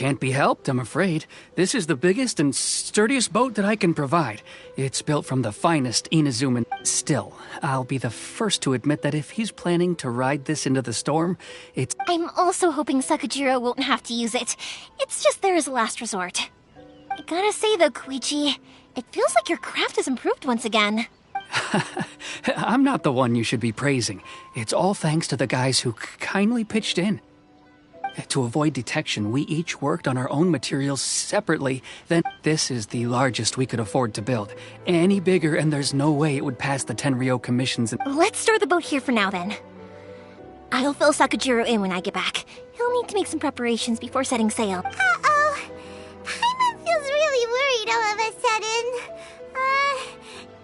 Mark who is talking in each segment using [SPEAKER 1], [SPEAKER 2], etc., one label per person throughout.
[SPEAKER 1] Can't be helped, I'm afraid. This is the biggest and sturdiest boat that I can provide. It's built from the finest Inazuman. Still, I'll be the first to admit that if he's planning to ride this into the storm, it's...
[SPEAKER 2] I'm also hoping Sakajiro won't have to use it. It's just there as a last resort. I gotta say though, Koichi, it feels like your craft has improved once again.
[SPEAKER 1] I'm not the one you should be praising. It's all thanks to the guys who kindly pitched in. To avoid detection, we each worked on our own materials separately. Then, this is the largest we could afford to build. Any bigger, and there's no way it would pass the Tenryou commissions.
[SPEAKER 2] Let's store the boat here for now, then. I'll fill Sakajiro in when I get back. He'll need to make some preparations before setting sail.
[SPEAKER 3] Uh-oh. Paimon feels really worried all of a sudden.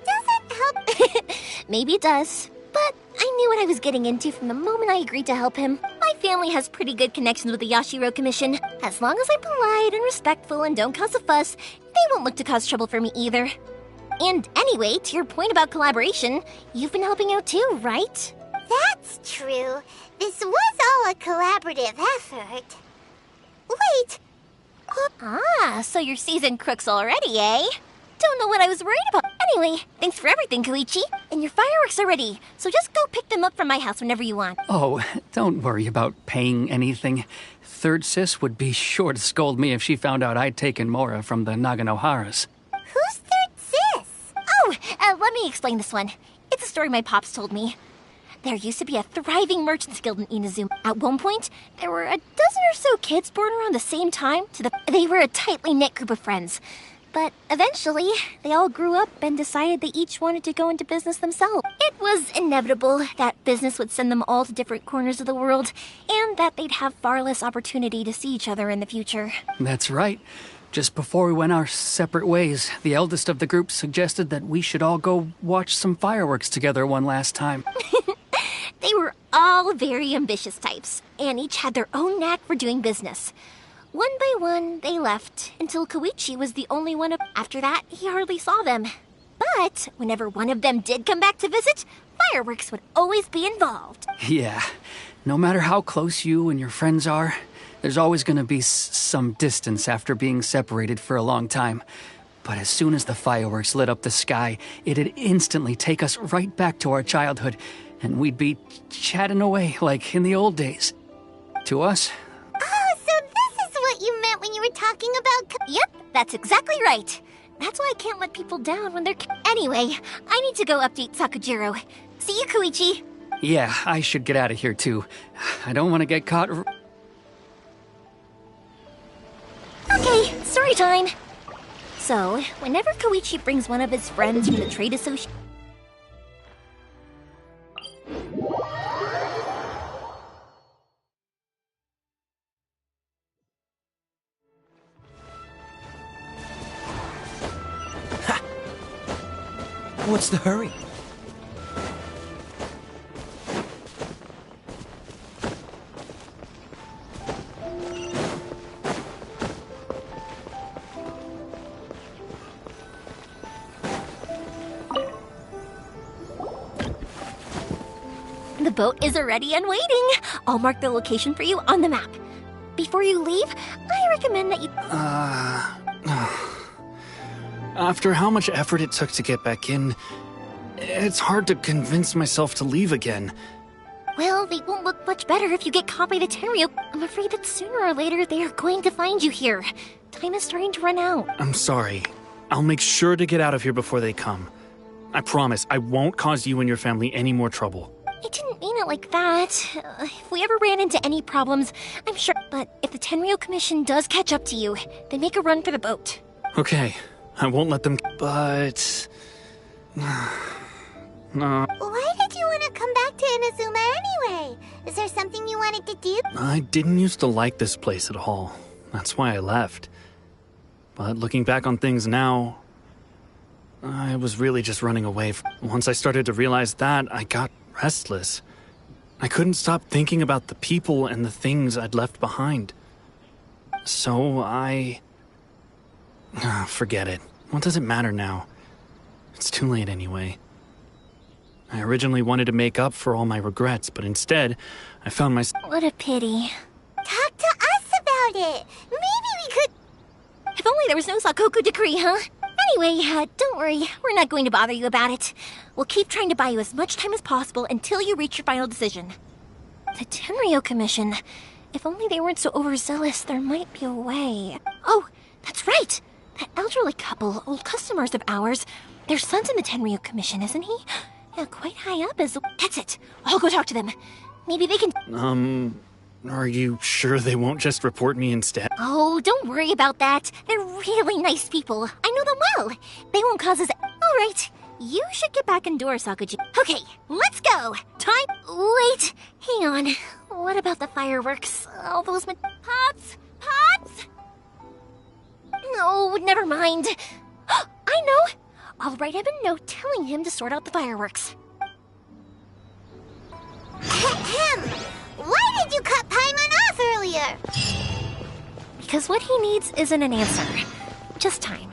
[SPEAKER 3] Doesn't help.
[SPEAKER 2] Maybe it does. But I knew what I was getting into from the moment I agreed to help him. My family has pretty good connections with the Yashiro Commission. As long as I'm polite and respectful and don't cause a fuss, they won't look to cause trouble for me either. And anyway, to your point about collaboration, you've been helping out too, right?
[SPEAKER 3] That's true. This was all a collaborative effort. Wait!
[SPEAKER 2] Ah, so you're seasoned crooks already, eh? Don't know what I was worried about. Anyway, thanks for everything, Koichi. And your fireworks are ready, so just go pick them up from my house whenever you want.
[SPEAKER 1] Oh, don't worry about paying anything. Third Sis would be sure to scold me if she found out I'd taken Mora from the Naganoharas.
[SPEAKER 3] Who's Third Sis?
[SPEAKER 2] Oh, let me explain this one. It's a story my pops told me. There used to be a thriving merchants guild in Inazuma. At one point, there were a dozen or so kids born around the same time. They were a tightly knit group of friends. But eventually, they all grew up and decided they each wanted to go into business themselves. It was inevitable that business would send them all to different corners of the world, and that they'd have far less opportunity to see each other in the future.
[SPEAKER 1] That's right. Just before we went our separate ways, the eldest of the group suggested that we should all go watch some fireworks together one last time.
[SPEAKER 2] They were all very ambitious types, and each had their own knack for doing business. One by one, they left, until Koichi was the only one. After that, he hardly saw them. But whenever one of them did come back to visit, fireworks would always be involved.
[SPEAKER 1] Yeah, no matter how close you and your friends are, there's always going to be some distance after being separated for a long time. But as soon as the fireworks lit up the sky, it'd instantly take us right back to our childhood, and we'd be chatting away like in the old days. To us...
[SPEAKER 3] What you meant when you were talking about...
[SPEAKER 2] Yep, that's exactly right. That's why I can't let people down when they're... Anyway, I need to go update Sakajiro. See you, Koichi.
[SPEAKER 1] Yeah, I should get out of here too. I don't want to get caught...
[SPEAKER 2] Okay, story time. So, whenever Koichi brings one of his friends from the trade association...
[SPEAKER 4] What's the hurry?
[SPEAKER 2] The boat is ready and waiting. I'll mark the location for you on the map. Before you leave, I recommend that you...
[SPEAKER 5] After how much effort it took to get back in, it's hard to convince myself to leave again.
[SPEAKER 2] Well, they won't look much better if you get caught by the Tenryou. I'm afraid that sooner or later they are going to find you here. Time is starting to run out.
[SPEAKER 5] I'm sorry. I'll make sure to get out of here before they come. I promise I won't cause you and your family any more trouble.
[SPEAKER 2] I didn't mean it like that. If we ever ran into any problems, I'm sure... But if the Tenryou Commission does catch up to you, then make a run for the boat.
[SPEAKER 5] Okay. I won't let them... But... No.
[SPEAKER 3] Why did you want to come back to Inazuma anyway? Is there something you wanted to do?
[SPEAKER 5] I didn't used to like this place at all. That's why I left. But looking back on things now... I was really just running away. Once I started to realize that, I got restless. I couldn't stop thinking about the people and the things I'd left behind. So I... Forget it. What does it matter now? It's too late anyway. I originally wanted to make up for all my regrets, but instead, I found myself...
[SPEAKER 2] What a pity.
[SPEAKER 3] Talk to us about about it. Maybe we could...
[SPEAKER 2] If only there was no Sakoku decree, huh? Anyway, don't worry. We're not going to bother you about it. We'll keep trying to buy you as much time as possible until you reach your final decision. The Tenryo Commission. If only they weren't so overzealous, there might be a way. Oh, that's right! That elderly couple, old customers of ours, their son's in the Tenryo Commission, isn't he? Yeah, quite high up as... That's it! I'll go talk to them. Maybe they can...
[SPEAKER 5] Are you sure they won't just report me instead?
[SPEAKER 2] Oh, don't worry about that. They're really nice people. I know them well. They won't cause us... Alright, you should get back indoors, Sakuji. Okay, let's go! Time... Wait, hang on. What about the fireworks? All those... Pops? Pops? No, never mind. I know! I'll write him a note telling him to sort out the fireworks.
[SPEAKER 3] Ahem! Why did you cut Paimon off earlier?
[SPEAKER 2] Because what he needs isn't an answer. Just time.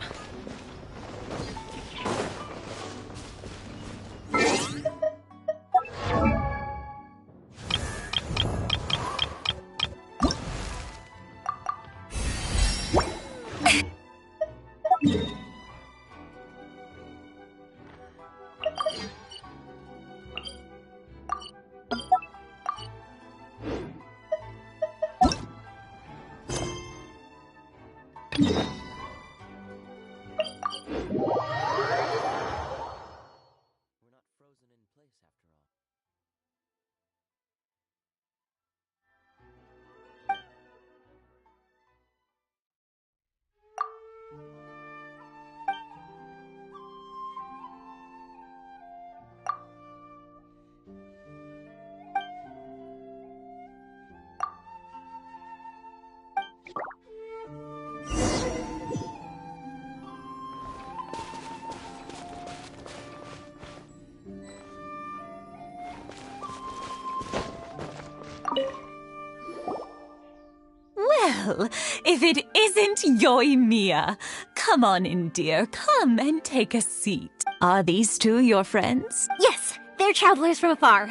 [SPEAKER 4] Well, if it isn't Yoimiya. Come on in, dear. Come and take a seat. Are these two your friends?
[SPEAKER 2] Yes, they're travelers from afar.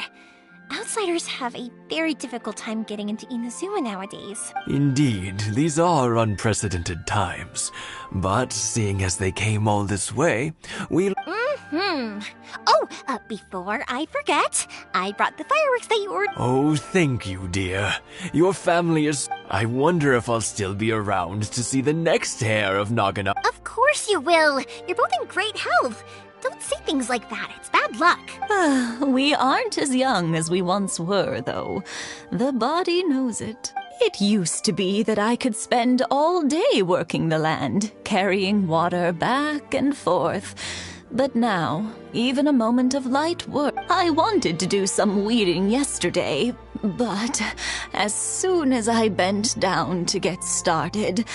[SPEAKER 2] Outsiders have a very difficult time getting into Inazuma nowadays.
[SPEAKER 6] Indeed, these are unprecedented times. But seeing as they came all this way, we...
[SPEAKER 2] Oh, before I forget, I brought the fireworks that you ordered.
[SPEAKER 6] Oh, thank you, dear. Your family is... I wonder if I'll still be around to see the next heir of Nagana.
[SPEAKER 2] Of course you will. You're both in great health. Don't say things like that. It's bad luck.
[SPEAKER 4] We aren't as young as we once were, though. The body knows it. It used to be that I could spend all day working the land, carrying water back and forth. But now, even a moment of light work. I wanted to do some weeding yesterday, but as soon as I bent down to get started,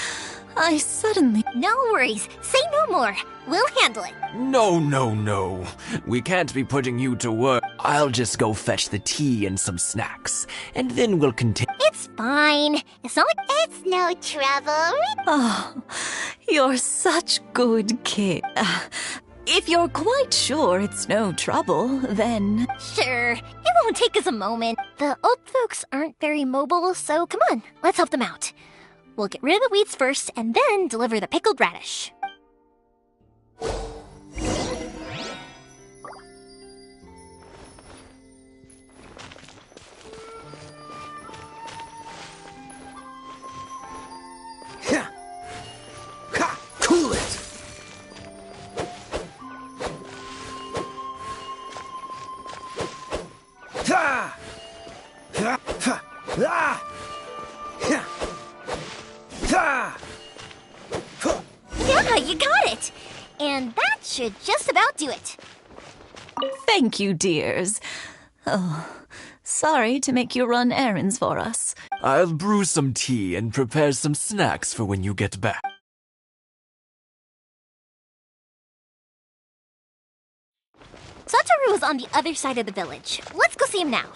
[SPEAKER 4] I suddenly...
[SPEAKER 2] No worries. Say no more. We'll handle it.
[SPEAKER 6] No. We can't be putting you to work. I'll just go fetch the tea and some snacks, and then we'll continue.
[SPEAKER 2] It's fine. It's not like...
[SPEAKER 3] It's no trouble.
[SPEAKER 4] Oh, you're such good kid. If you're quite sure it's no trouble, then...
[SPEAKER 2] Sure, it won't take us a moment. The old folks aren't very mobile, so come on, let's help them out. We'll get rid of the weeds first, and then deliver the pickled radish.
[SPEAKER 6] Cool it!
[SPEAKER 2] Yeah, you got it! And that should just about do it.
[SPEAKER 4] Thank you, dears. Oh, sorry to make you run errands for us.
[SPEAKER 6] I'll brew some tea and prepare some snacks for when you get back.
[SPEAKER 2] Satoru was on the other side of the village. Let's go see him now.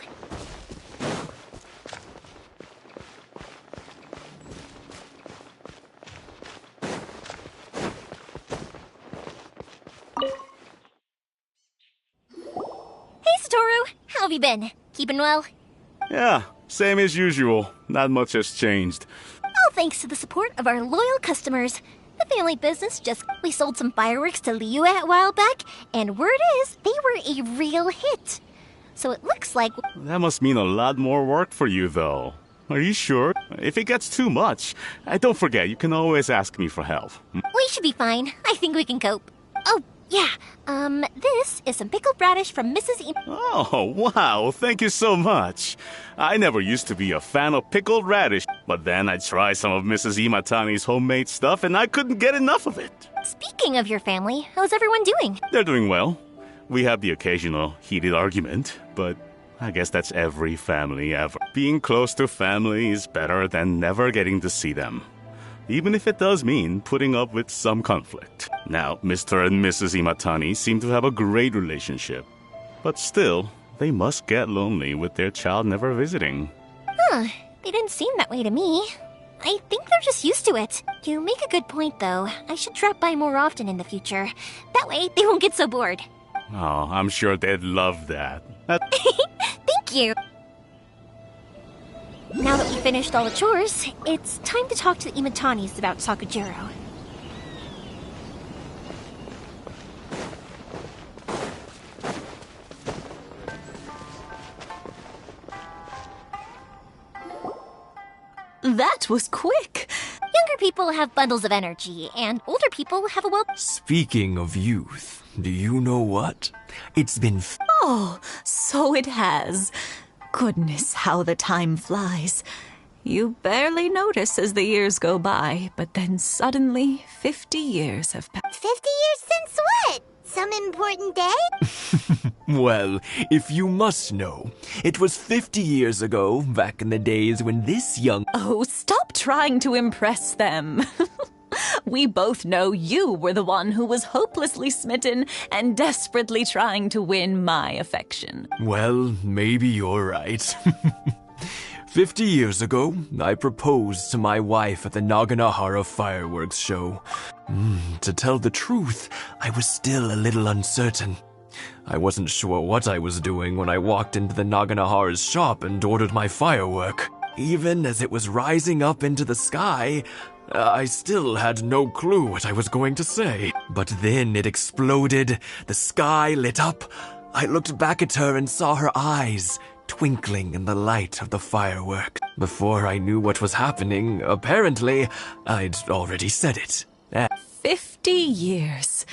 [SPEAKER 2] Hey, Satoru. How have you been? Keeping well?
[SPEAKER 7] Yeah, same as usual. Not much has changed.
[SPEAKER 2] Oh, thanks to the support of our loyal customers. The family business we sold some fireworks to Liu a while back, and word is they were a real hit. So it looks like...
[SPEAKER 7] That must mean a lot more work for you, though. Are you sure? If it gets too much, don't forget, you can always ask me for help.
[SPEAKER 2] We should be fine. I think we can cope. Oh, yeah. This is some pickled radish from Mrs. E...
[SPEAKER 7] Oh, wow, thank you so much. I never used to be a fan of pickled radish, but then I tried some of Mrs. Imatani's homemade stuff and I couldn't get enough of it.
[SPEAKER 2] Speaking of your family, how's everyone doing?
[SPEAKER 7] They're doing well. We have the occasional heated argument, but I guess that's every family ever. Being close to family is better than never getting to see them, even if it does mean putting up with some conflict. Now, Mr. and Mrs. Imatani seem to have a great relationship, but still, they must get lonely with their child never visiting.
[SPEAKER 2] Huh, they didn't seem that way to me. I think they're just used to it. You make a good point, though. I should drop by more often in the future. That way, they won't get so bored.
[SPEAKER 7] Oh, I'm sure they'd love that.
[SPEAKER 2] Thank you! Now that we finished all the chores, it's time to talk to the Imatanis about Sakujiro.
[SPEAKER 4] That was quick.
[SPEAKER 2] Younger people have bundles of energy, and older people have a
[SPEAKER 6] Speaking of youth, do you know what? It's been
[SPEAKER 4] Oh, so it has. Goodness, how the time flies. You barely notice as the years go by, but then suddenly 50 years have passed.
[SPEAKER 3] 50 years since what? Some important day?
[SPEAKER 6] Well, if you must know, it was 50 years ago, back in the days when this young...
[SPEAKER 4] Oh, stop trying to impress them. We both know you were the one who was hopelessly smitten and desperately trying to win my affection.
[SPEAKER 6] Well, maybe you're right. 50 years ago, I proposed to my wife at the Naganahara fireworks show. To tell the truth, I was still a little uncertain. I wasn't sure what I was doing when I walked into the Naganahara's shop and ordered my firework. Even as it was rising up into the sky, I still had no clue what I was going to say. But then it exploded, the sky lit up. I looked back at her and saw her eyes twinkling in the light of the firework. Before I knew what was happening, apparently, I'd already said it.
[SPEAKER 4] 50 years.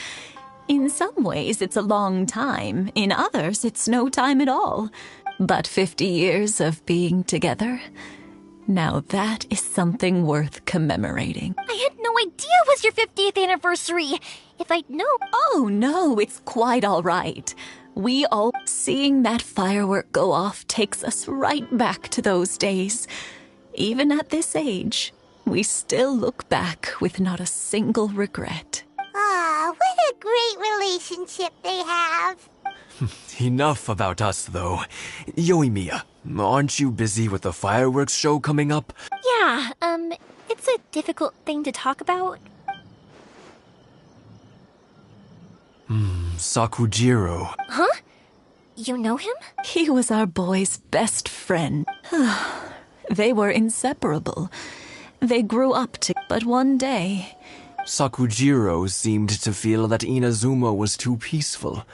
[SPEAKER 4] In some ways, it's a long time. In others, it's no time at all. But 50 years of being together, now that is something worth commemorating.
[SPEAKER 2] I had no idea it was your 50th anniversary. If I'd known...
[SPEAKER 4] Oh, no, it's quite all right. We all... Seeing that firework go off takes us right back to those days. Even at this age, we still look back with not a single regret.
[SPEAKER 3] Ah, what a great relationship they have.
[SPEAKER 6] Enough about us, though. Yoimiya, aren't you busy with the fireworks show coming up?
[SPEAKER 2] Yeah, it's a difficult thing to talk about.
[SPEAKER 6] Sakujiro.
[SPEAKER 2] Huh? You know him?
[SPEAKER 4] He was our boy's best friend. They were inseparable. They grew up but one day...
[SPEAKER 6] Sakujiro seemed to feel that Inazuma was too peaceful,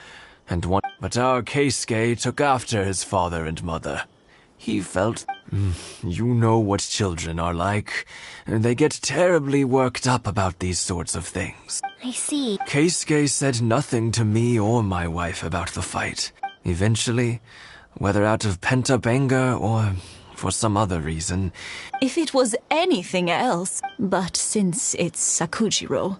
[SPEAKER 6] but our Keisuke took after his father and mother. He felt... You know what children are like. They get terribly worked up about these sorts of things.
[SPEAKER 2] I see.
[SPEAKER 6] Keisuke said nothing to me or my wife about the fight. Eventually, whether out of pent-up anger or for some other reason...
[SPEAKER 4] If it was anything else, but since it's Sakujiro,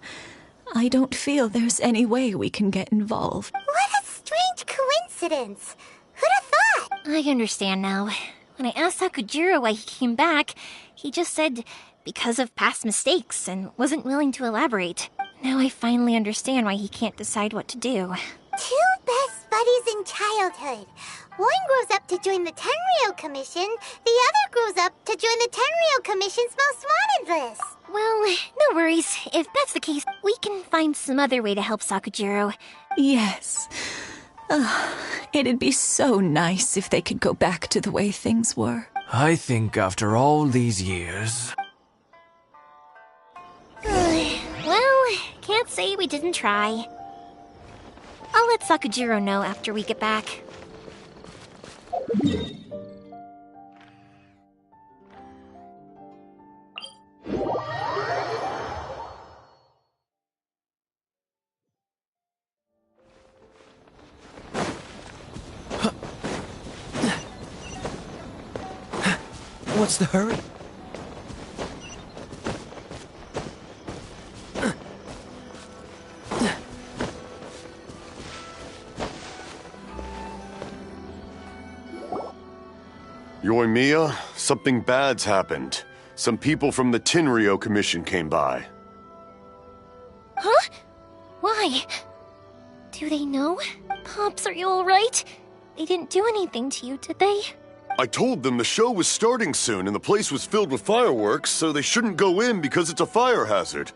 [SPEAKER 4] I don't feel there's any way we can get involved.
[SPEAKER 3] What a strange coincidence. Who'd have thought?
[SPEAKER 2] I understand now. When I asked Sakujiro why he came back, he just said because of past mistakes and wasn't willing to elaborate. Now I finally understand why he can't decide what to do.
[SPEAKER 3] Two best buddies in childhood. One grows up to join the Tenryou Commission, the other grows up to join the Tenryou Commission's Most Wanted list.
[SPEAKER 2] Well, no worries. If that's the case, we can find some other way to help Sakujiro.
[SPEAKER 4] Yes. It'd be so nice if they could go back to the way things were.
[SPEAKER 6] I think after all these years...
[SPEAKER 2] Well, can't say we didn't try. I'll let Sakujiro know after we get back.
[SPEAKER 8] What's the hurry?
[SPEAKER 9] Yoimiya, something bad's happened. Some people from the Tenryou Commission came by.
[SPEAKER 2] Huh? Why? Do they know? Pops, are you alright? They didn't do anything to you, did they?
[SPEAKER 9] I told them the show was starting soon and the place was filled with fireworks, so they shouldn't go in because it's a fire hazard.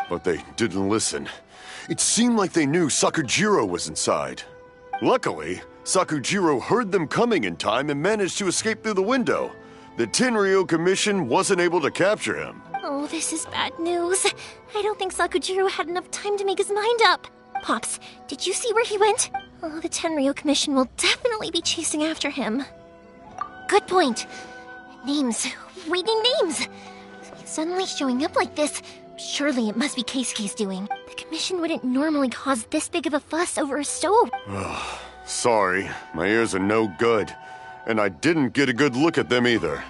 [SPEAKER 9] But they didn't listen. It seemed like they knew Sakujiro was inside. Luckily, Sakujiro heard them coming in time and managed to escape through the window. The Tenryou Commission wasn't able to capture him.
[SPEAKER 2] Oh, this is bad news. I don't think Sakujiro had enough time to make his mind up. Pops, did you see where he went? Oh, the Tenryou Commission will definitely be chasing after him. Good point. Names. We need names. Suddenly showing up like this. Surely it must be Keisuke's doing. The commission wouldn't normally cause this big of a fuss over a stove.
[SPEAKER 9] Sorry, my ears are no good. And I didn't get a good look at them either.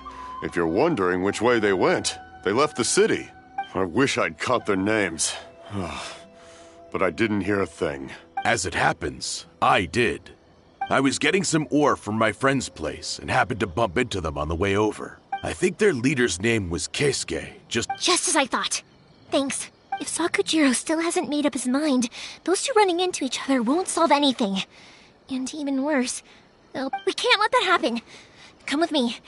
[SPEAKER 9] If you're wondering which way they went, they left the city. I wish I'd caught their names. But I didn't hear a thing.
[SPEAKER 10] As it happens, I did. I was getting some ore from my friend's place and happened to bump into them on the way over. I think their leader's name was Keisuke, just
[SPEAKER 2] as I thought. Thanks. If Sakujiro still hasn't made up his mind, those two running into each other won't solve anything. And even worse, well, we can't let that happen. Come with me.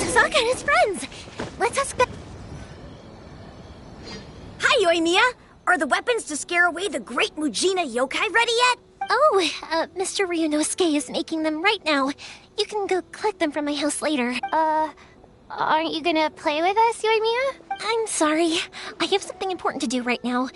[SPEAKER 2] Sokka and his friends! Let us go.
[SPEAKER 11] Hi, Yoimiya! Are the weapons to scare away the great Mujina yokai ready yet?
[SPEAKER 2] Oh, Mr. Ryunosuke is making them right now. You can go collect them from my house later.
[SPEAKER 3] Aren't you gonna play with us, Yoimiya?
[SPEAKER 2] I'm sorry. I have something important to do right now.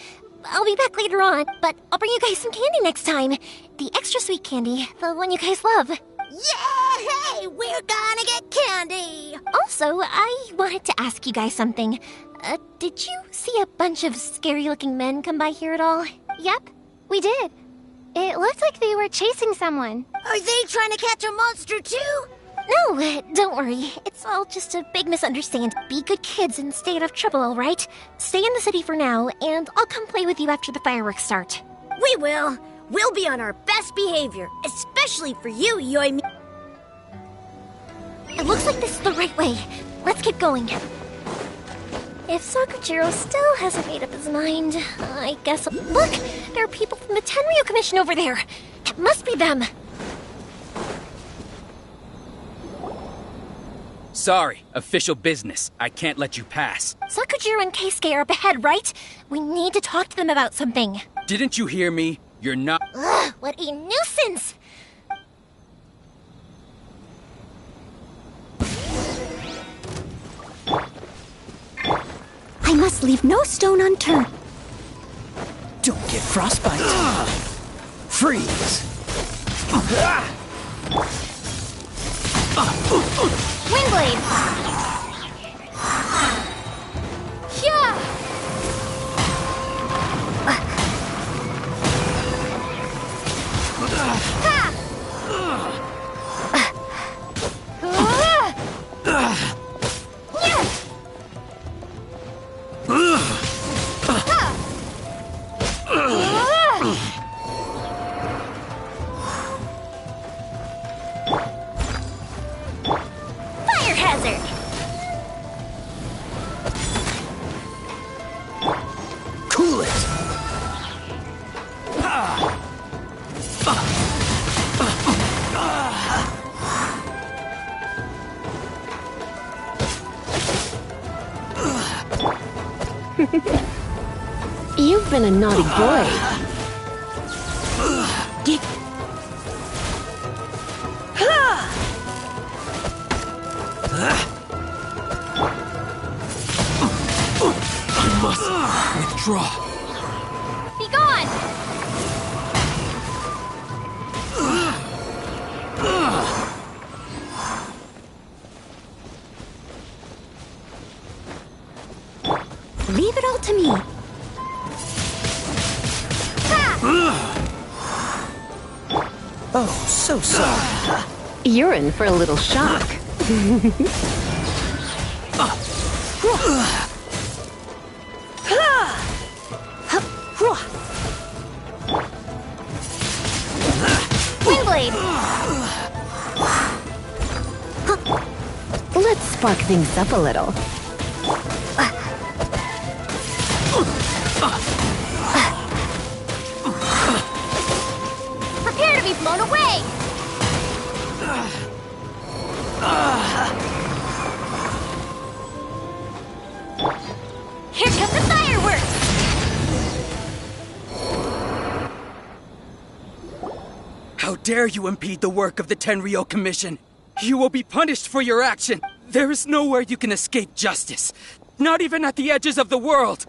[SPEAKER 2] I'll be back later on, but I'll bring you guys some candy next time. The extra sweet candy, the one you guys love.
[SPEAKER 11] Yay! We're gonna get candy!
[SPEAKER 2] Also, I wanted to ask you guys something. Did you see a bunch of scary-looking men come by here at all?
[SPEAKER 3] Yep, we did. It looked like they were chasing someone.
[SPEAKER 11] Are they trying to catch a monster too?
[SPEAKER 2] No, don't worry. It's all just a big misunderstanding. Be good kids and stay out of trouble, all right? Stay in the city for now, and I'll come play with you after the fireworks start.
[SPEAKER 11] We will. We'll be on our best behavior, especially for you, Yoimiya.
[SPEAKER 2] It looks like this is the right way. Let's keep going. If Sakujiro still hasn't made up his mind, I guess... Look! There are people from the Tenryou Commission over there! It must be them!
[SPEAKER 12] Sorry, official business. I can't let you pass.
[SPEAKER 2] Sakujiro and Keisuke are up ahead, right? We need to talk to them about something.
[SPEAKER 12] Didn't you hear me? You're not...
[SPEAKER 2] Ugh, what a nuisance!
[SPEAKER 11] I must leave no stone unturned.
[SPEAKER 8] Don't get frostbite. Freeze.
[SPEAKER 3] Windblade! Yeah!
[SPEAKER 2] Fire hazard!
[SPEAKER 8] Cool it.
[SPEAKER 13] been a naughty boy.
[SPEAKER 8] I must withdraw.
[SPEAKER 2] Be gone!
[SPEAKER 13] Leave it all to me.
[SPEAKER 8] Oh, so sorry.
[SPEAKER 13] You're in for a little shock.
[SPEAKER 2] Windblade!
[SPEAKER 13] Let's spark things up a little.
[SPEAKER 2] Prepare to be blown away! Here come the fireworks!
[SPEAKER 12] How dare you impede the work of the Tenryou Commission? You will be punished for your action. There is nowhere you can escape justice. Not even at the edges of the world.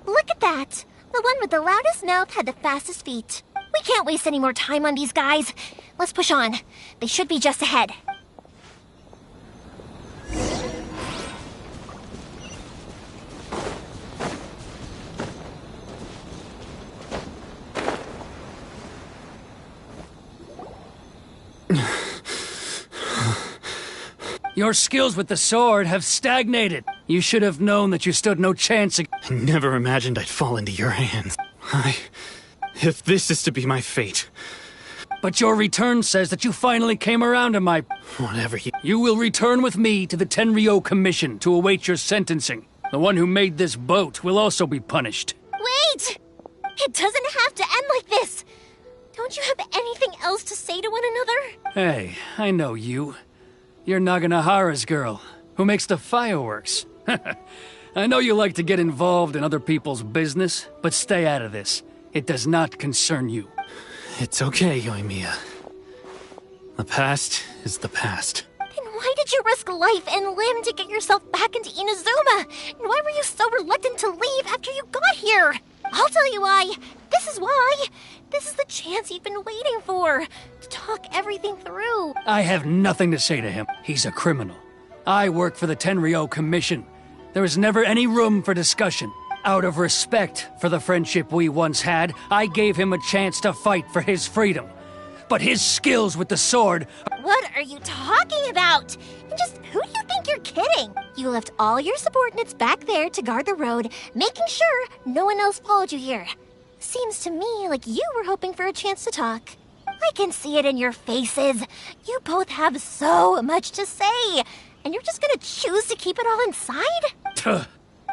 [SPEAKER 2] Look at that! The one with the loudest mouth had the fastest feet. We can't waste any more time on these guys. Let's push on. They should be just ahead.
[SPEAKER 1] Your skills with the sword have stagnated. You should have known that you stood no chance.
[SPEAKER 5] I never imagined I'd fall into your hands. If this is to be my fate.
[SPEAKER 1] But your return says that you finally came around to my...
[SPEAKER 5] Whatever
[SPEAKER 1] You will return with me to the Tenryou Commission to await your sentencing. The one who made this boat will also be punished.
[SPEAKER 2] Wait! It doesn't have to end like this! Don't you have anything else to say to one another?
[SPEAKER 1] Hey, I know you. You're Naganahara's girl, who makes the fireworks. I know you like to get involved in other people's business, but stay out of this. It does not concern you.
[SPEAKER 5] It's okay, Yoimiya. The past is the past.
[SPEAKER 2] Then why did you risk life and limb to get yourself back into Inazuma? And why were you so reluctant to leave after you got here? I'll tell you why. This is why. This is the chance you've been waiting for. To talk everything through.
[SPEAKER 1] I have nothing to say to him. He's a criminal. I work for the Tenryou Commission. There was never any room for discussion. Out of respect for the friendship we once had, I gave him a chance to fight for his freedom. But his skills with the sword...
[SPEAKER 2] What are you talking about? And just who do you think you're kidding? You left all your subordinates back there to guard the road, making sure no one else followed you here. Seems to me like you were hoping for a chance to talk. I can see it in your faces. You both have so much to say. And you're just gonna choose to keep it all inside?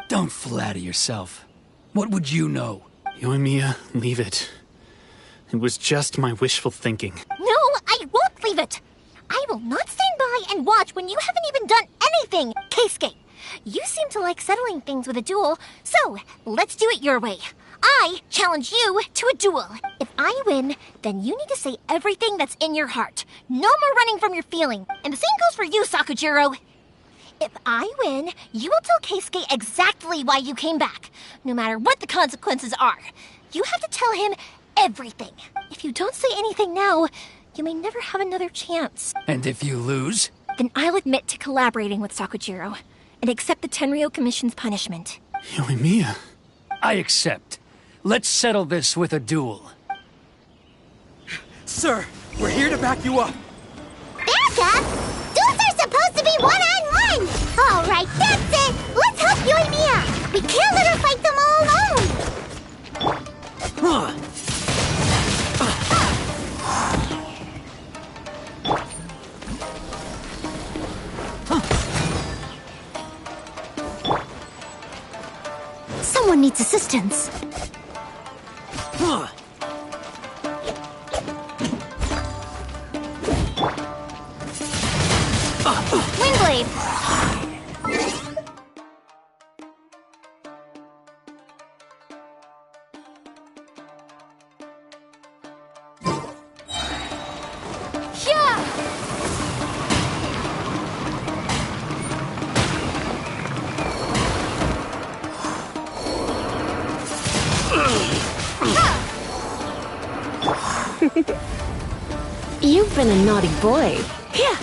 [SPEAKER 1] Don't flatter yourself. What would you know?
[SPEAKER 5] Yoimiya, leave it. It was just my wishful thinking.
[SPEAKER 2] No, I won't leave it. I will not stand by and watch when you haven't even done anything. Keisuke, you seem to like settling things with a duel, so let's do it your way. I challenge you to a duel. If I win, then you need to say everything that's in your heart. No more running from your feeling. And the same goes for you, Sakujiro. If I win, you will tell Keisuke exactly why you came back, no matter what the consequences are. You have to tell him everything. If you don't say anything now, you may never have another chance.
[SPEAKER 1] And if you lose?
[SPEAKER 2] Then I'll admit to collaborating with Sakujiro and accept the Tenryou Commission's punishment.
[SPEAKER 5] Yoimiya.
[SPEAKER 1] I accept. Let's settle this with a duel.
[SPEAKER 12] Sir, we're here to back you up.
[SPEAKER 3] Back up? Duels are supposed to be one-on-one! All right, that's it! Let's help Yoimiya! We can't let her fight them all alone!
[SPEAKER 13] Someone needs assistance.
[SPEAKER 2] Windblade!
[SPEAKER 13] You've been a naughty boy.
[SPEAKER 4] Yeah.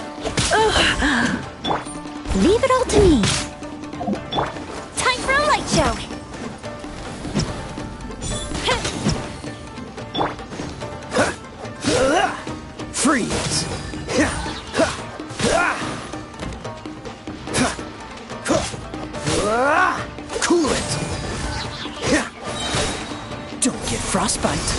[SPEAKER 13] Leave it all to me.
[SPEAKER 2] Time for a light show.
[SPEAKER 8] Freeze! Cool it! Don't get frostbite.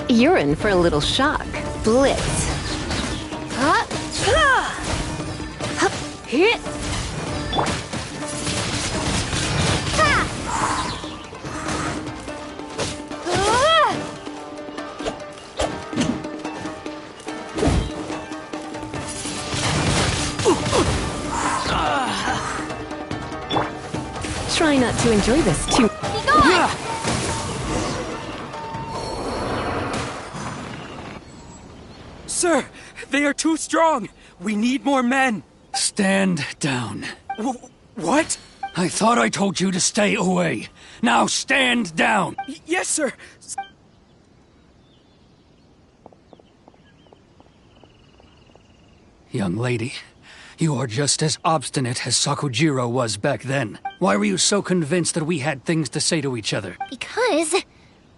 [SPEAKER 13] You're in for a little shock. Blitz.
[SPEAKER 2] Hit.
[SPEAKER 13] Try not to enjoy this too.
[SPEAKER 2] Be gone!
[SPEAKER 12] Sir, they are too strong. We need more men.
[SPEAKER 1] Stand down.
[SPEAKER 12] What?
[SPEAKER 1] I thought I told you to stay away. Now stand down!
[SPEAKER 12] Yes, sir.
[SPEAKER 1] Young lady, you are just as obstinate as Sakujiro was back then. Why were you so convinced that we had things to say to each other?
[SPEAKER 2] Because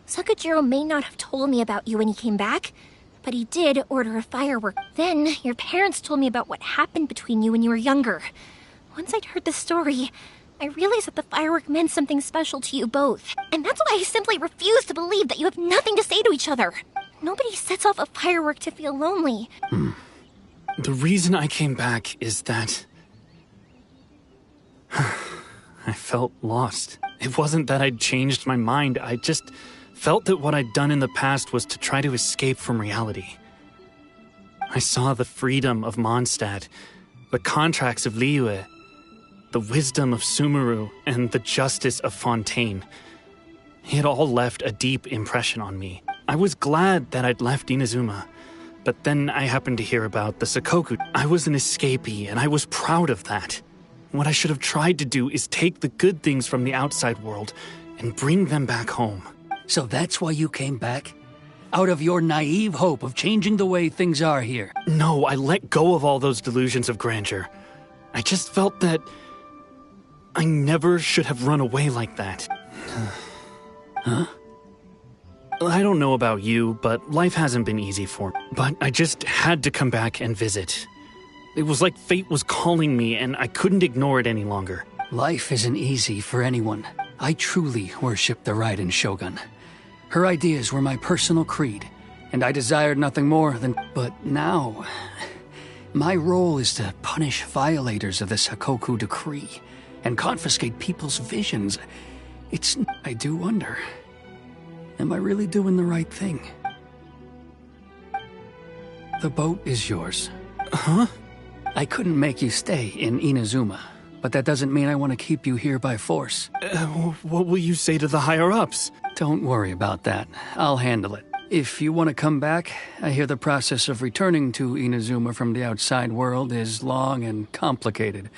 [SPEAKER 2] Sakujiro may not have told me about you when he came back, but he did order a firework. Then your parents told me about what happened between you when you were younger. Once I'd heard the story, I realized that the firework meant something special to you both. And that's why I simply refuse to believe that you have nothing to say to each other. Nobody sets off a firework to feel lonely.
[SPEAKER 5] The reason I came back is that I felt lost. It wasn't that I'd changed my mind, I just felt that what I'd done in the past was to try to escape from reality. I saw the freedom of Mondstadt, the contracts of Liyue, the wisdom of Sumeru, and the justice of Fontaine. It all left a deep impression on me. I was glad that I'd left Inazuma, but then I happened to hear about the Sakoku. I was an escapee, and I was proud of that. What I should have tried to do is take the good things from the outside world and bring them back home.
[SPEAKER 1] So that's why you came back? Out of your naive hope of changing the way things are here?
[SPEAKER 5] No, I let go of all those delusions of grandeur. I just felt that I never should have run away like that.
[SPEAKER 1] Huh?
[SPEAKER 5] I don't know about you, but life hasn't been easy for me. But I just had to come back and visit. It was like fate was calling me, and I couldn't ignore it any longer.
[SPEAKER 1] Life isn't easy for anyone. I truly worship the Raiden Shogun. Her ideas were my personal creed, and I desired nothing more than... But now, my role is to punish violators of the Sakoku decree and confiscate people's visions. I do wonder, am I really doing the right thing? The boat is yours.
[SPEAKER 5] Huh?
[SPEAKER 1] I couldn't make you stay in Inazuma, but that doesn't mean I want to keep you here by force.
[SPEAKER 5] What will you say to the higher-ups?
[SPEAKER 1] Don't worry about that. I'll handle it. If you want to come back, I hear the process of returning to Inazuma from the outside world is long and complicated,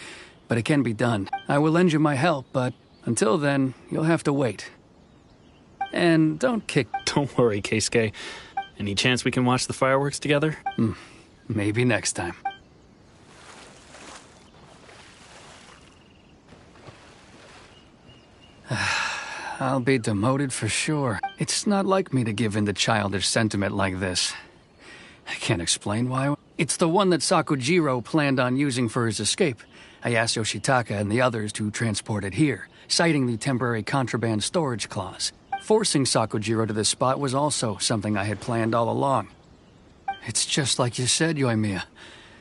[SPEAKER 1] but it can be done. I will lend you my help, but until then, you'll have to wait. And don't kick...
[SPEAKER 5] Don't worry, Keisuke. Any chance we can watch the fireworks together?
[SPEAKER 1] Maybe next time. I'll be demoted for sure. It's not like me to give in to childish sentiment like this. I can't explain why. It's the one that Sakujiro planned on using for his escape. I asked Yoshitaka and the others to transport it here, citing the temporary contraband storage clause. Forcing Sakujiro to this spot was also something I had planned all along. It's just like you said, Yoimiya.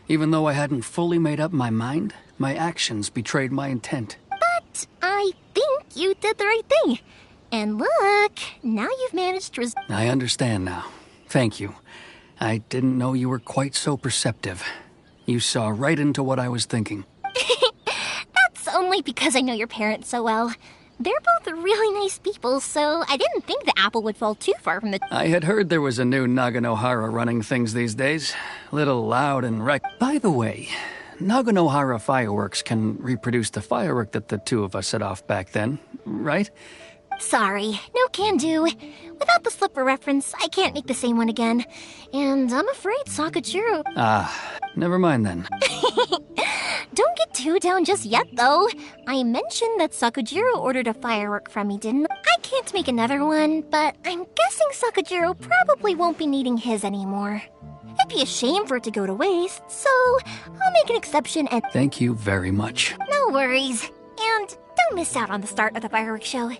[SPEAKER 1] Even though I hadn't fully made up my mind, my actions betrayed my intent.
[SPEAKER 2] But I think like you did the right thing. And look, now you've managed to
[SPEAKER 1] I understand now. Thank you. I didn't know you were quite so perceptive. You saw right into what I was thinking.
[SPEAKER 2] That's only because I know your parents so well. They're both really nice people, so I didn't think the apple would fall too far from the...
[SPEAKER 1] I had heard there was a new Naganohara running things these days. Little loud and By the way, Naganohara fireworks can reproduce the firework that the two of us set off back then, right?
[SPEAKER 2] Sorry, no can do. Without the slipper reference, I can't make the same one again. And I'm afraid Sakujiro...
[SPEAKER 1] Never mind then.
[SPEAKER 2] Don't get too down just yet, though. I mentioned that Sakujiro ordered a firework from me, didn't I? I can't make another one, but I'm guessing Sakujiro probably won't be needing his anymore. It'd be a shame for it to go to waste, so I'll make an exception and...
[SPEAKER 1] Thank you very much.
[SPEAKER 2] No worries. And don't miss out on the start of the fireworks show.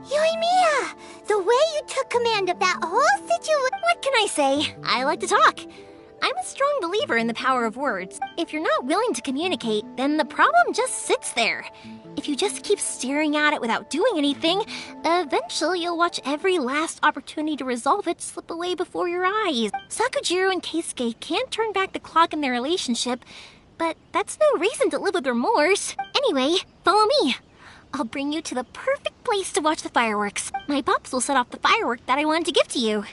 [SPEAKER 3] Yoimiya, the way you took command of that whole situation...
[SPEAKER 2] What can I say? I like to talk. I'm a strong believer in the power of words. If you're not willing to communicate, then the problem just sits there. If you just keep staring at it without doing anything, eventually you'll watch every last opportunity to resolve it slip away before your eyes. Sakujiro and Keisuke can't turn back the clock in their relationship, but that's no reason to live with remorse. Anyway, follow me. I'll bring you to the perfect place to watch the fireworks. My pops will set off the firework that I wanted to give to you.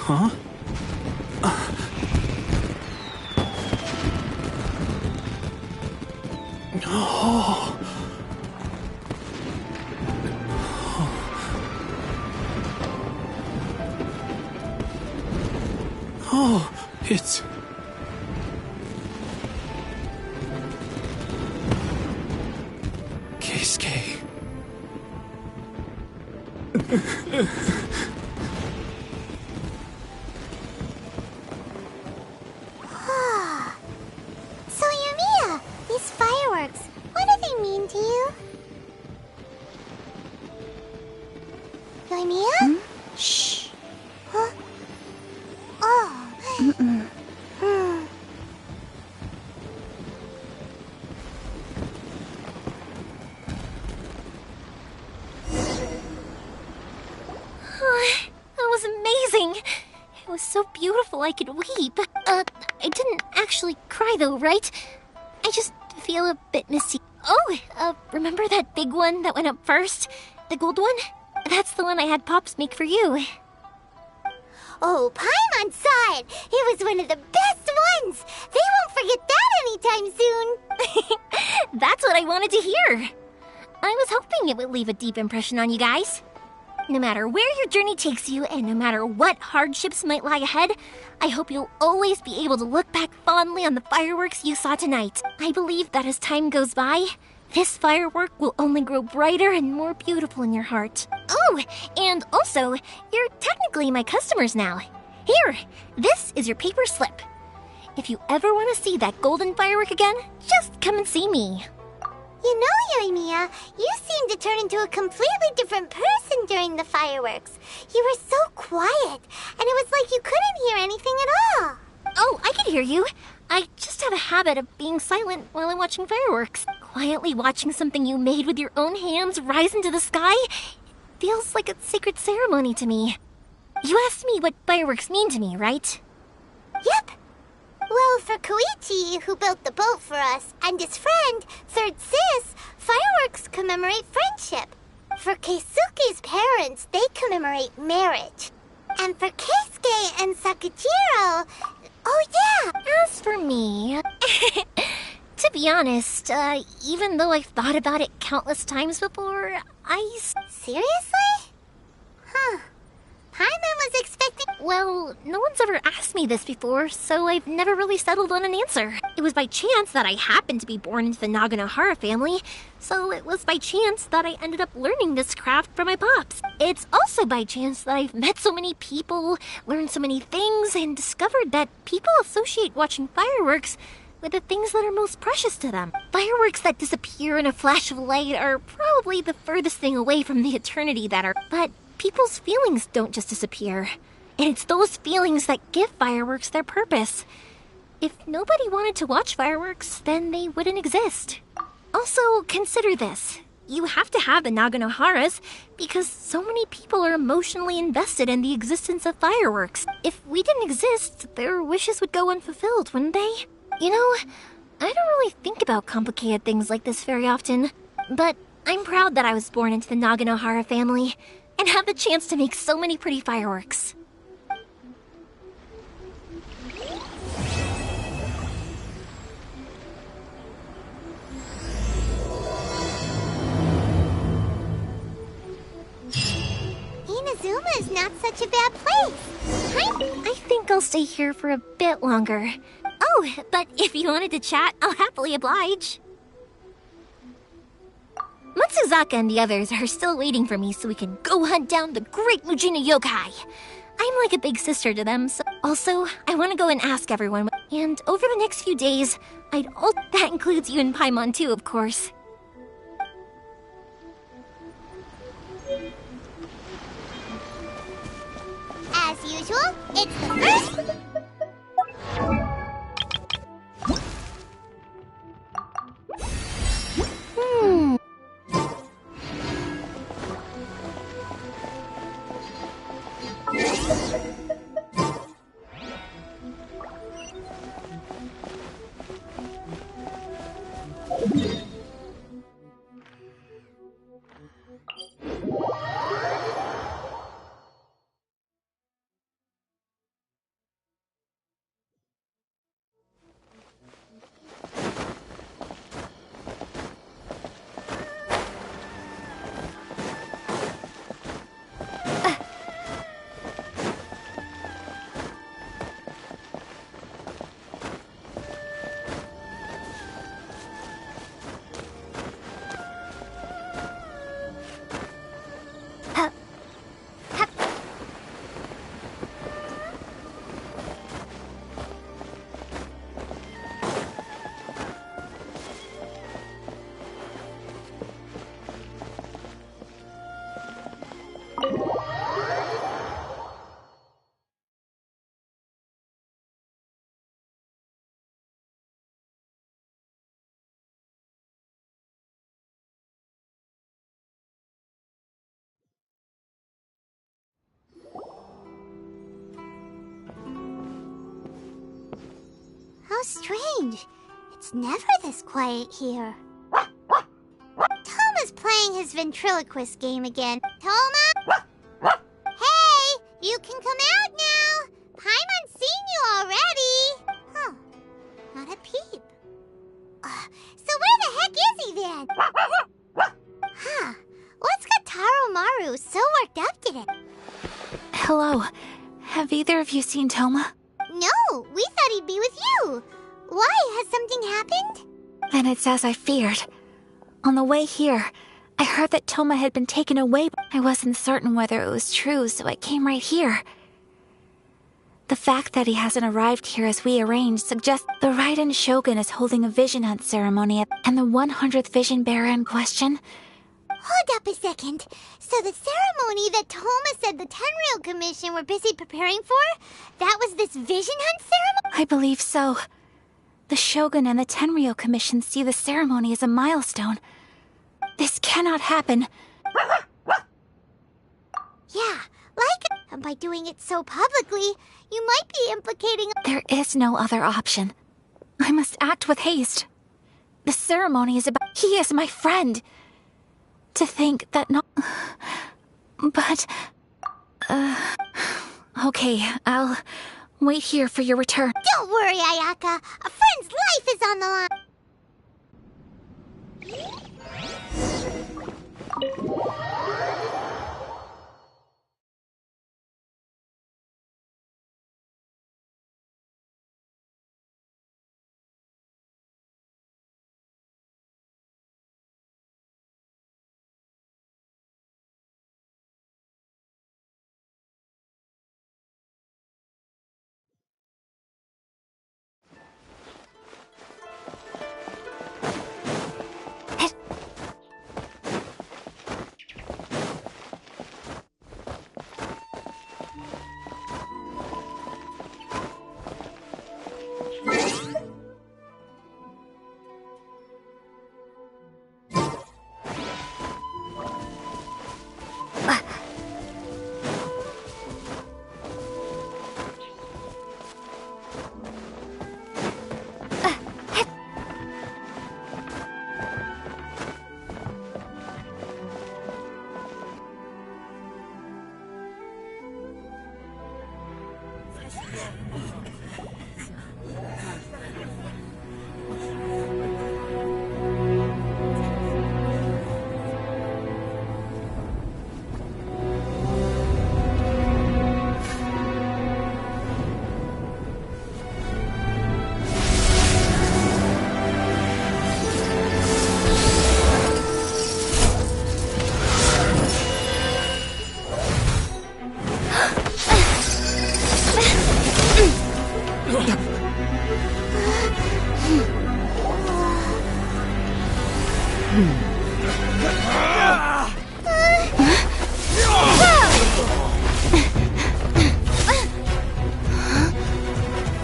[SPEAKER 5] Huh? Oh. Oh, it's... Keisuke.
[SPEAKER 3] So, Yoimiya, these fireworks, what do they mean to you? Yoimiya? Shh. Huh? Oh.
[SPEAKER 2] That was amazing. It was so beautiful I could weep. I didn't actually cry though, right? I just feel a bit misty. Oh, remember that big one that went up first? The gold one? That's the one I had Pops make for you.
[SPEAKER 3] Oh, Paimon saw it. It was one of the best ones. They won't forget that anytime soon.
[SPEAKER 2] That's what I wanted to hear. I was hoping it would leave a deep impression on you guys. No matter where your journey takes you, and no matter what hardships might lie ahead, I hope you'll always be able to look back fondly on the fireworks you saw tonight. I believe that as time goes by, this firework will only grow brighter and more beautiful in your heart. Oh, and also, you're technically my customers now. Here, this is your paper slip. If you ever want to see that golden firework again, just come and see me.
[SPEAKER 3] You know, Yoimiya, you seemed to turn into a completely different person during the fireworks. You were so quiet, and it was like you couldn't hear anything at all.
[SPEAKER 2] Oh, I could hear you. I just have a habit of being silent while I'm watching fireworks. Quietly watching something you made with your own hands rise into the sky feels like a sacred ceremony to me. You asked me what fireworks mean to me, right?
[SPEAKER 3] Yep. Well, for Koichi, who built the boat for us, and his friend, Third Sis, fireworks commemorate friendship. For Keisuke's parents, they commemorate marriage. And for Keisuke and Sakujiro... Oh yeah!
[SPEAKER 2] As for me... to be honest, even though I've thought about it countless times before,
[SPEAKER 3] Seriously? Huh. Paimon was expecting...
[SPEAKER 2] Well, no one's ever asked me this before, so I've never really settled on an answer. It was by chance that I happened to be born into the Naganohara family, so it was by chance that I ended up learning this craft from my pops. It's also by chance that I've met so many people, learned so many things, and discovered that people associate watching fireworks with the things that are most precious to them. Fireworks that disappear in a flash of light are probably the furthest thing away from the eternity that are... But people's feelings don't just disappear. And it's those feelings that give fireworks their purpose. If nobody wanted to watch fireworks, then they wouldn't exist. Also, consider this. You have to have the Naganoharas because so many people are emotionally invested in the existence of fireworks. If we didn't exist, their wishes would go unfulfilled, wouldn't they? You know, I don't really think about complicated things like this very often, but I'm proud that I was born into the Naganohara family and have the chance to make so many pretty fireworks.
[SPEAKER 3] Inazuma is not such a bad place.
[SPEAKER 2] I think I'll stay here for a bit longer. Oh, but if you wanted to chat, I'll happily oblige. Matsuzaka and the others are still waiting for me so we can go hunt down the great Mujina yokai. I'm like a big sister to them, so... Also, I want to go and ask everyone. And over the next few days, that includes you and Paimon too, of course.
[SPEAKER 3] As usual, it's the first... How strange. It's never this quiet here. Toma's playing his ventriloquist game again. Toma? Hey, you can come out now. Paimon's seen you already. Huh, not a peep. So where the heck is he then? Huh, what's got Taro Maru so worked up today?
[SPEAKER 14] Hello. Have either of you seen Toma?
[SPEAKER 3] No, we thought he'd be with you. Why? Has something happened?
[SPEAKER 14] Then it's as I feared. On the way here, I heard that Toma had been taken away, but I wasn't certain whether it was true, so I came right here. The fact that he hasn't arrived here as we arranged suggests the Raiden Shogun is holding a vision hunt ceremony and the 100th vision bearer in question.
[SPEAKER 3] Hold up a second. So the ceremony that Toma said the Tenryou Commission were busy preparing for, that was this vision hunt ceremony?
[SPEAKER 14] I believe so. The Shogun and the Tenryou Commission see the ceremony as a milestone. This cannot happen.
[SPEAKER 3] Yeah, and by doing it so publicly, you might be implicating...
[SPEAKER 14] There is no other option. I must act with haste. The ceremony is about... He is my friend. To think that not... But... Okay, I'll wait here for your return.
[SPEAKER 3] Don't worry, Ayaka. A friend's life is on the line.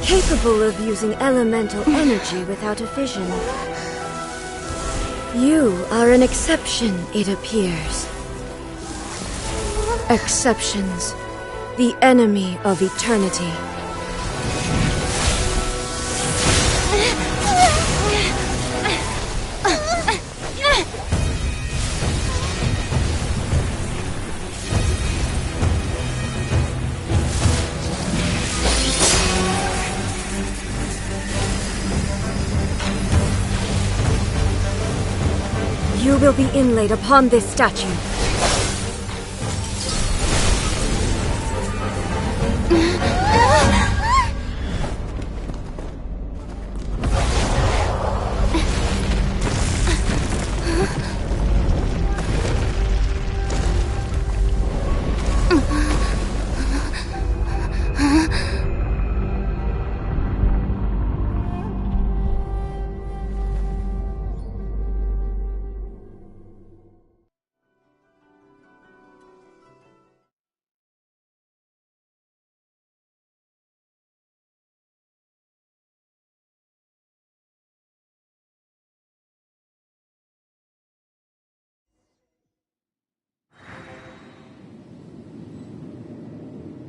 [SPEAKER 11] Capable of using elemental energy without a fission. You are an exception, it appears. Exceptions. The enemy of eternity. You will be inlaid upon this statue.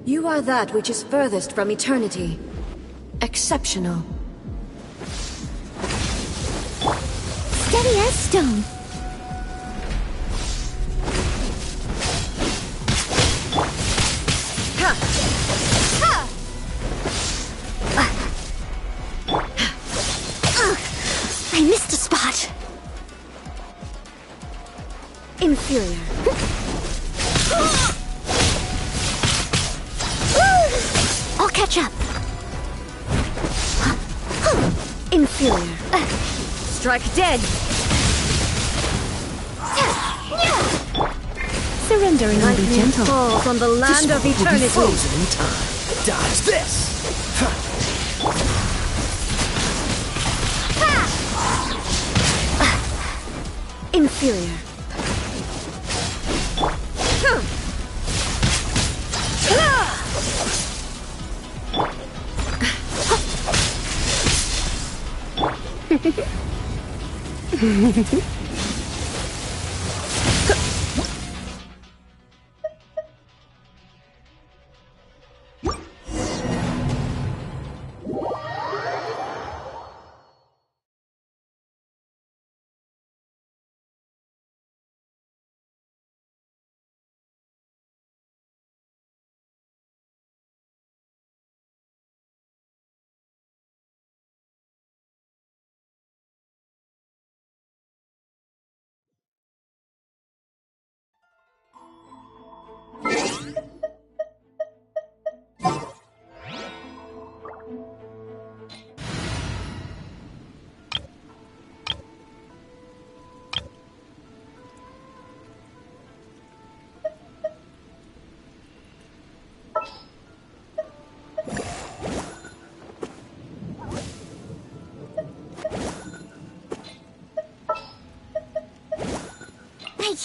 [SPEAKER 11] You are that which is furthest from eternity. Exceptional.
[SPEAKER 2] Steady as stone.
[SPEAKER 11] Ha! Ha!
[SPEAKER 2] I missed a spot.
[SPEAKER 11] Inferior.
[SPEAKER 2] I'll catch up.
[SPEAKER 11] Inferior. Strike dead.
[SPEAKER 13] Surrendering will be gentle.
[SPEAKER 11] Falls on the land of
[SPEAKER 8] This will be
[SPEAKER 11] eternity.
[SPEAKER 8] frozen in time. Dodge this!
[SPEAKER 11] Inferior.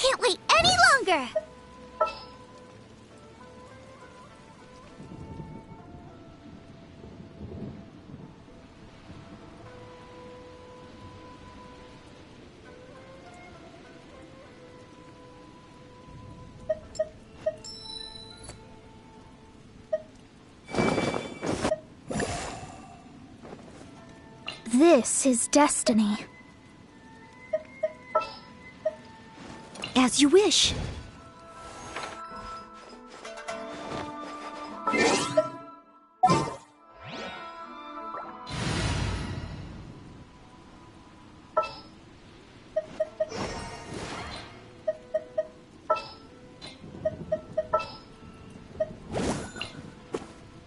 [SPEAKER 3] can't wait any longer!
[SPEAKER 14] This is destiny. As you wish.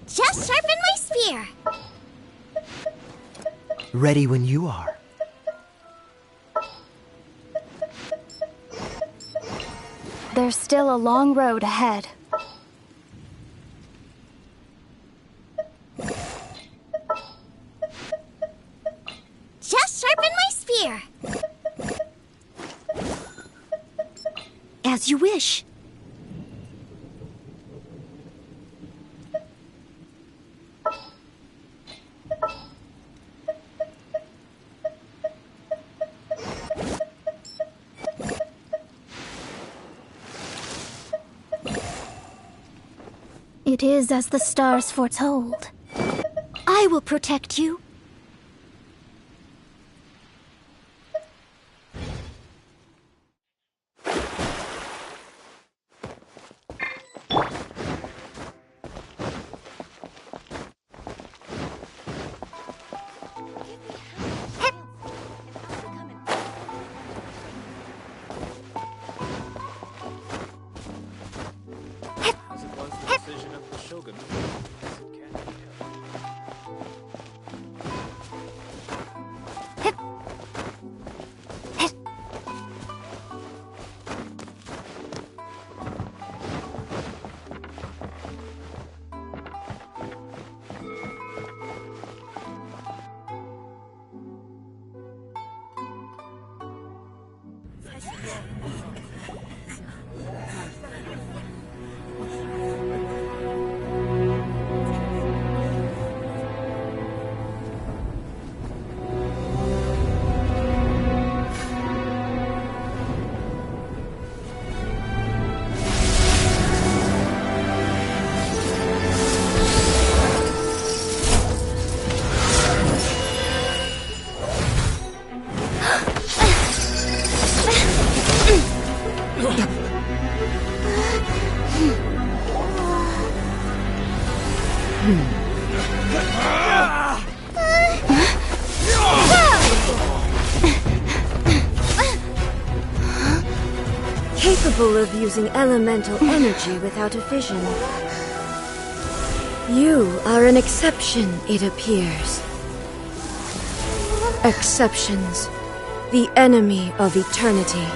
[SPEAKER 3] Just sharpen my spear!
[SPEAKER 8] Ready when you are.
[SPEAKER 14] There's still a long road ahead.
[SPEAKER 3] Just sharpen my spear!
[SPEAKER 14] As you wish. It is as the stars foretold. I will protect you.
[SPEAKER 11] Capable of using elemental energy without a fission. You are an exception, it appears. Exceptions. The enemy of eternity.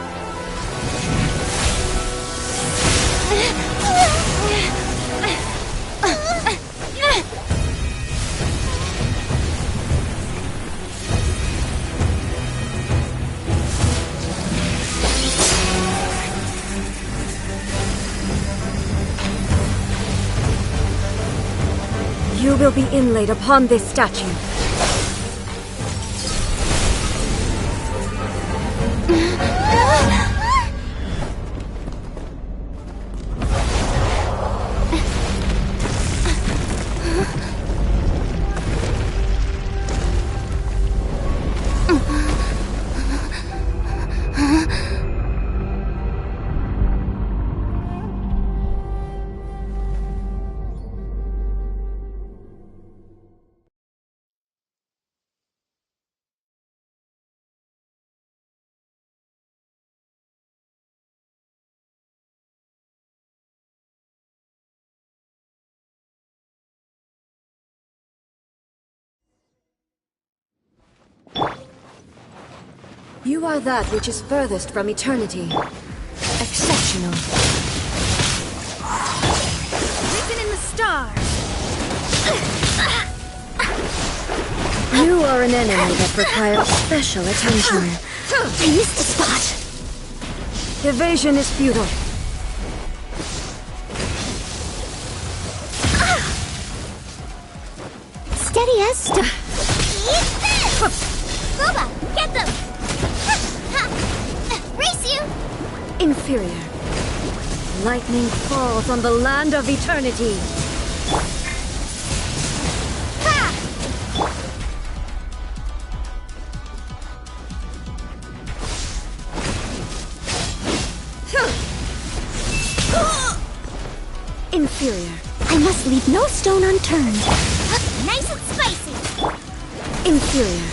[SPEAKER 11] You will be inlaid upon this statue. You are that which is furthest from eternity. Exceptional.
[SPEAKER 14] Written in the stars.
[SPEAKER 11] You are an enemy that requires special attention.
[SPEAKER 14] I missed a spot.
[SPEAKER 11] Evasion is futile.
[SPEAKER 2] Steady as stone. Eat this! Booba, get them! Race you!
[SPEAKER 11] Inferior. Lightning falls on the land of eternity. Inferior.
[SPEAKER 2] I must leave no stone unturned. Nice and spicy.
[SPEAKER 11] Inferior.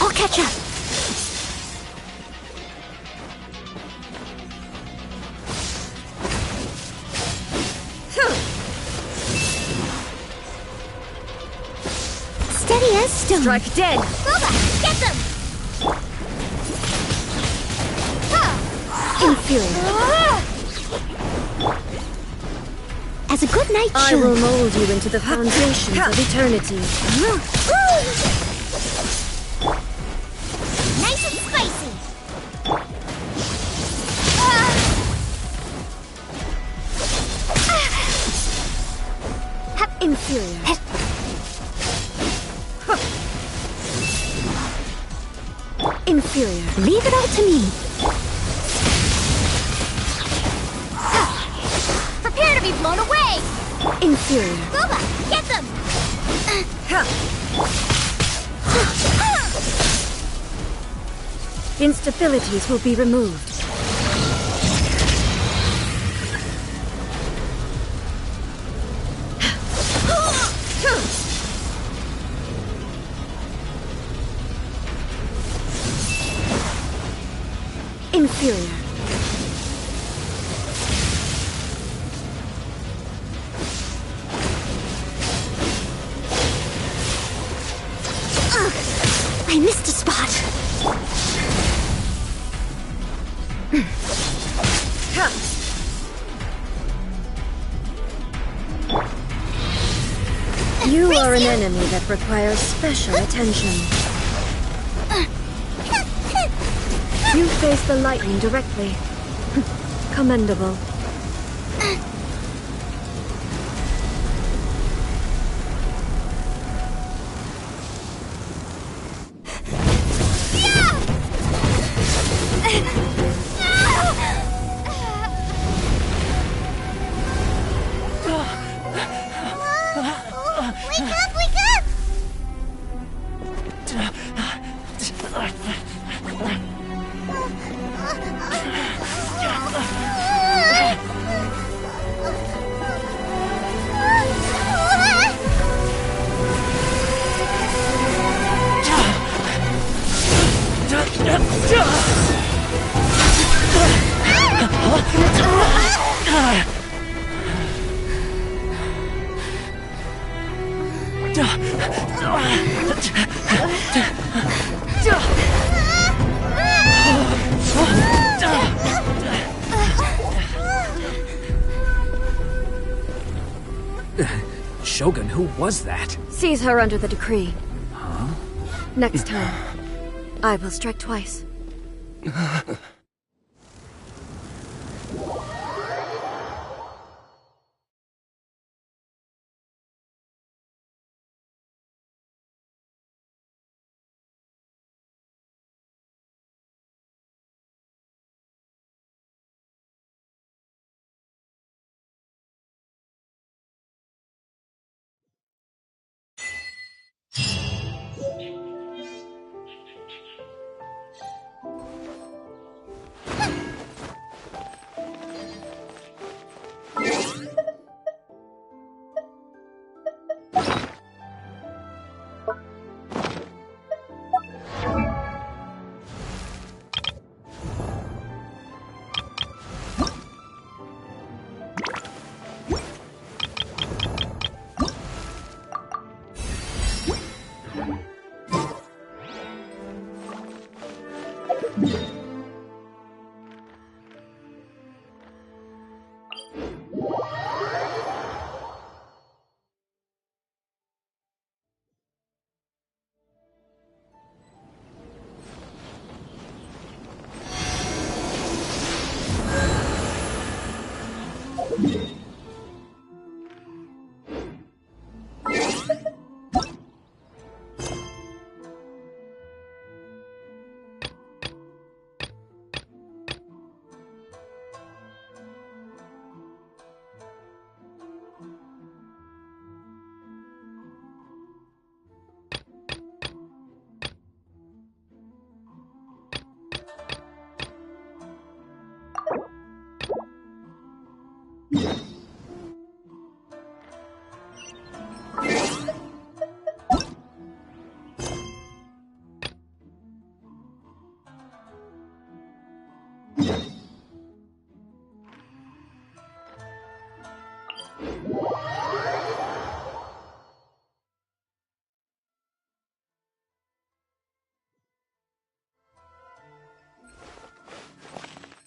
[SPEAKER 2] I'll catch up. Steady as stone.
[SPEAKER 11] Strike dead.
[SPEAKER 2] Boba, get them!
[SPEAKER 11] Inferior.
[SPEAKER 2] As a good knight
[SPEAKER 11] I
[SPEAKER 2] should.
[SPEAKER 11] will mold you into the foundations of eternity.
[SPEAKER 2] Nice and spicy.
[SPEAKER 11] Inferior. Inferior.
[SPEAKER 2] Leave it all to me. Prepare to be blown away.
[SPEAKER 11] Inferior.
[SPEAKER 2] Boba, get them!
[SPEAKER 11] Instabilities will be removed. Inferior.
[SPEAKER 2] I missed a spot.
[SPEAKER 11] You are an enemy that requires special attention. You face the lightning directly. Commendable.
[SPEAKER 2] Wake up, wake up!
[SPEAKER 15] Shogun, who was that?
[SPEAKER 11] Seize her under the decree. Huh? Next time, I will strike twice.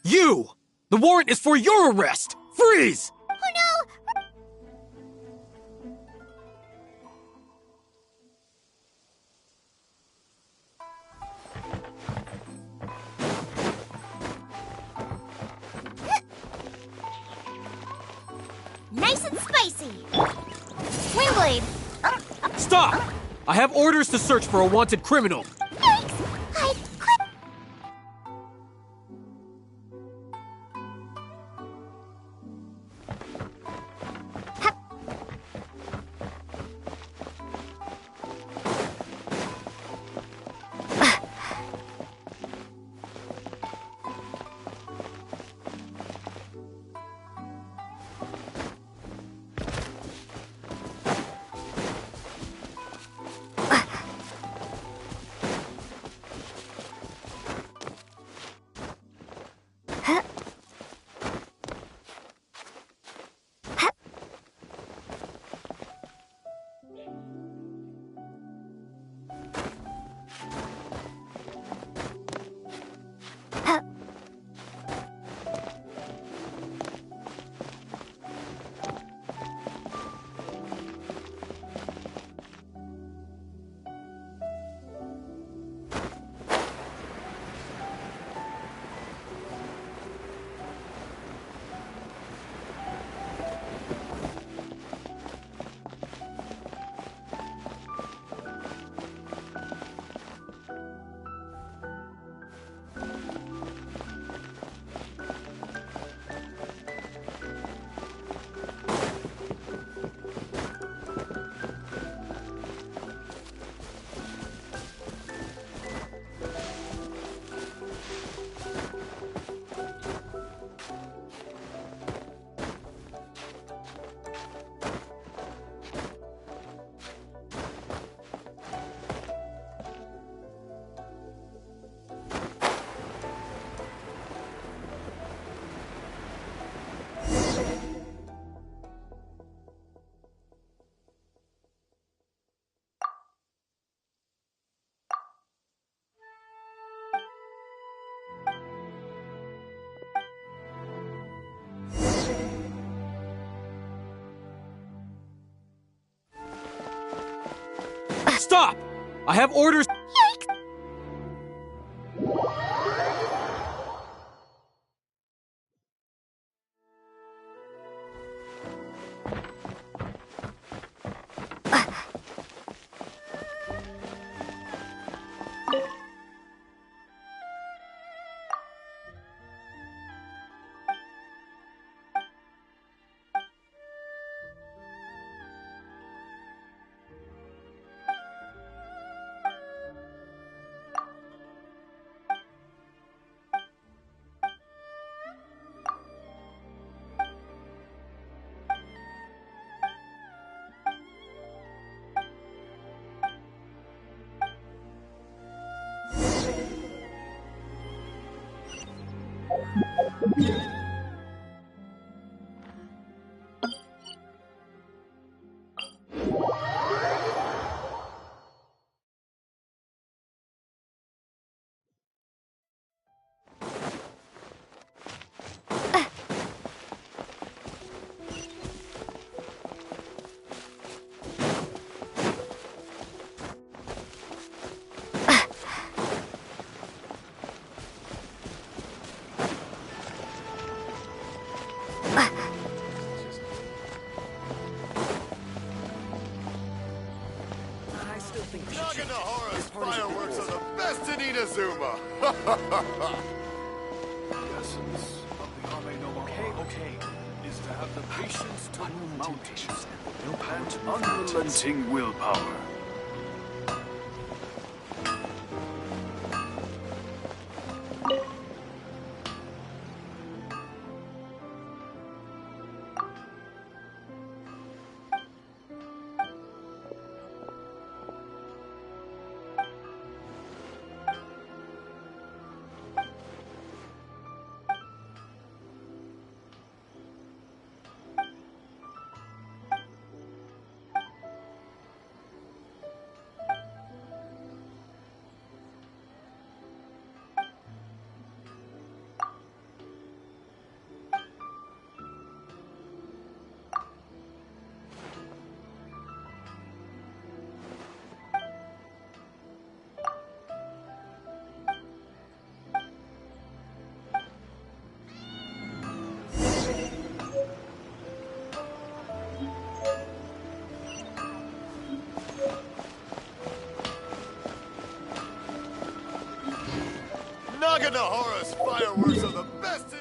[SPEAKER 12] You! The warrant is for your arrest! Freeze!
[SPEAKER 3] Oh no! Nice and spicy! Wingblade!
[SPEAKER 12] Stop! I have orders to search for a wanted criminal.
[SPEAKER 3] Yikes! I quit!
[SPEAKER 12] Stop! I have orders.
[SPEAKER 3] Yikes!
[SPEAKER 9] Naganohara's fireworks are the best in Inazuma!
[SPEAKER 16] The essence of the Ame no okay, is to have the patience to move mountains and unrelenting willpower.
[SPEAKER 9] Naganohara's fireworks are the best in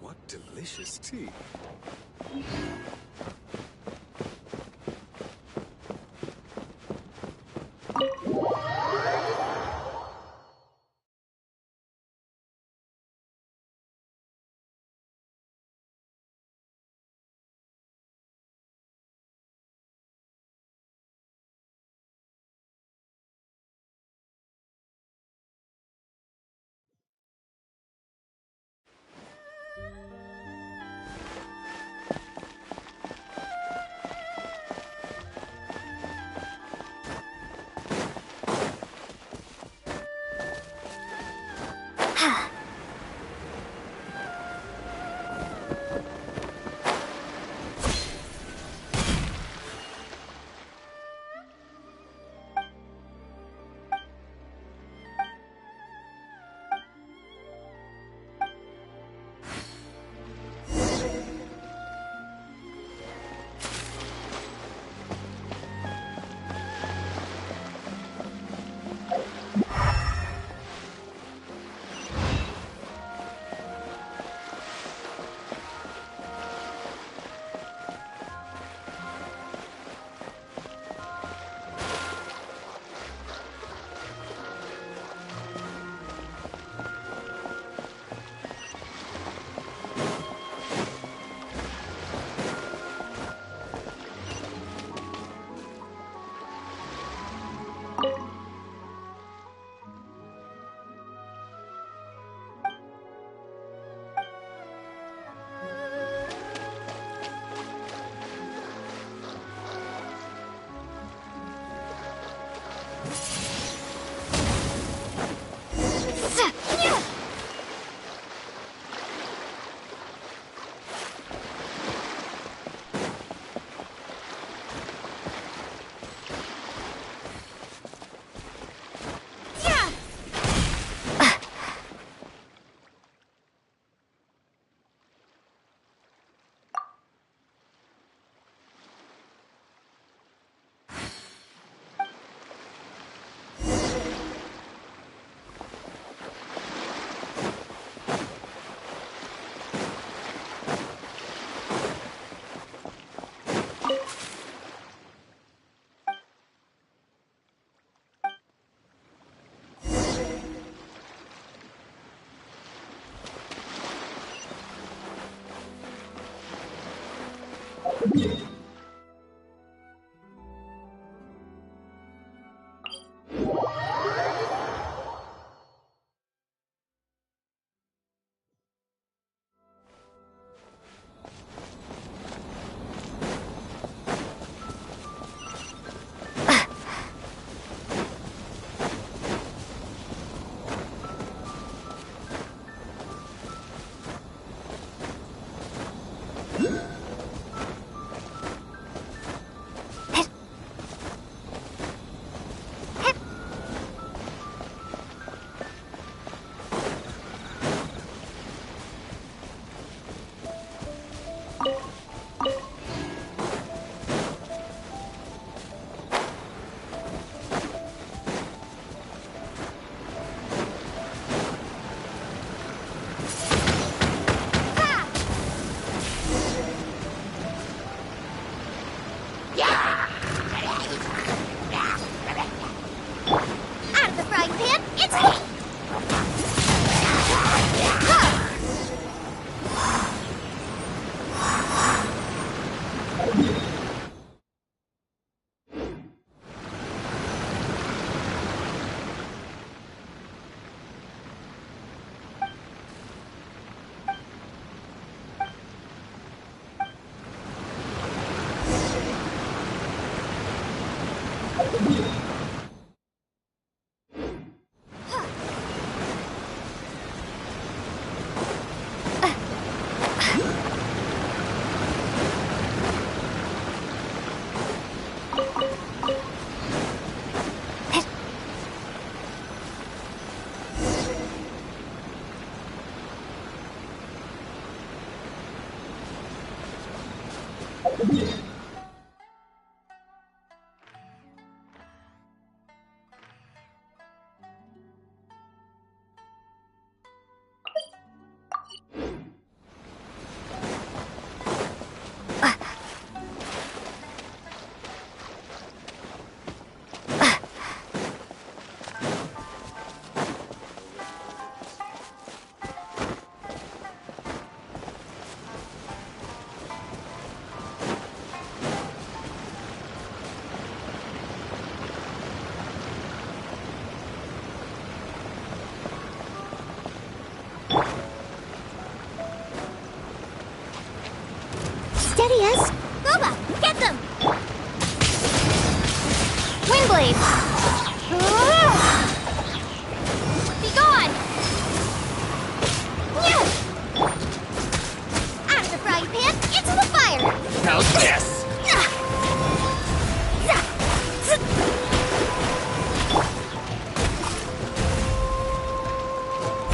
[SPEAKER 16] What delicious tea.
[SPEAKER 3] Steady us. Boba, get them! Windblade! Be gone! Out of the frying pan, into the fire!
[SPEAKER 15] How's this?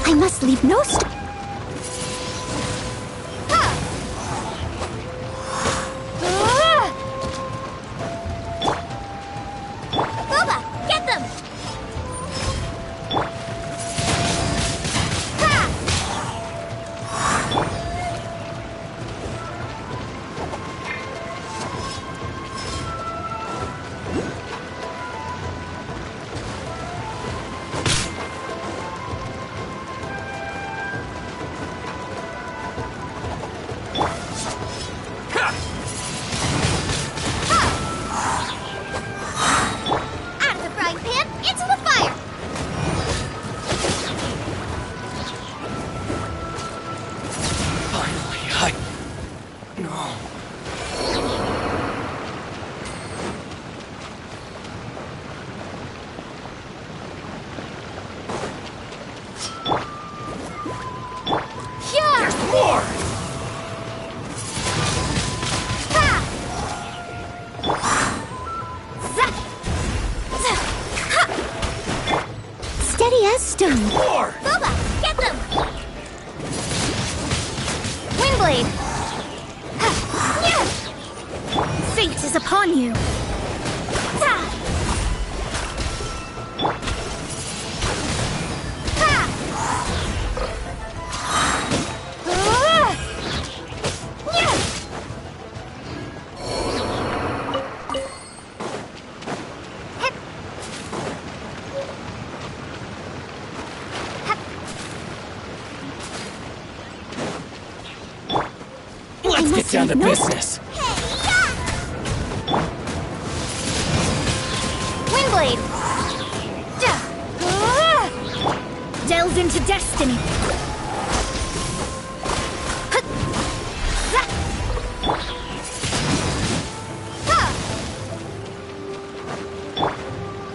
[SPEAKER 3] I must leave no Boba, get them!
[SPEAKER 14] steady as stone.
[SPEAKER 2] Boba, get them! Windblade!
[SPEAKER 14] Fate is upon you.
[SPEAKER 12] Let's get down to business.
[SPEAKER 2] Windblade!
[SPEAKER 14] Delve into destiny.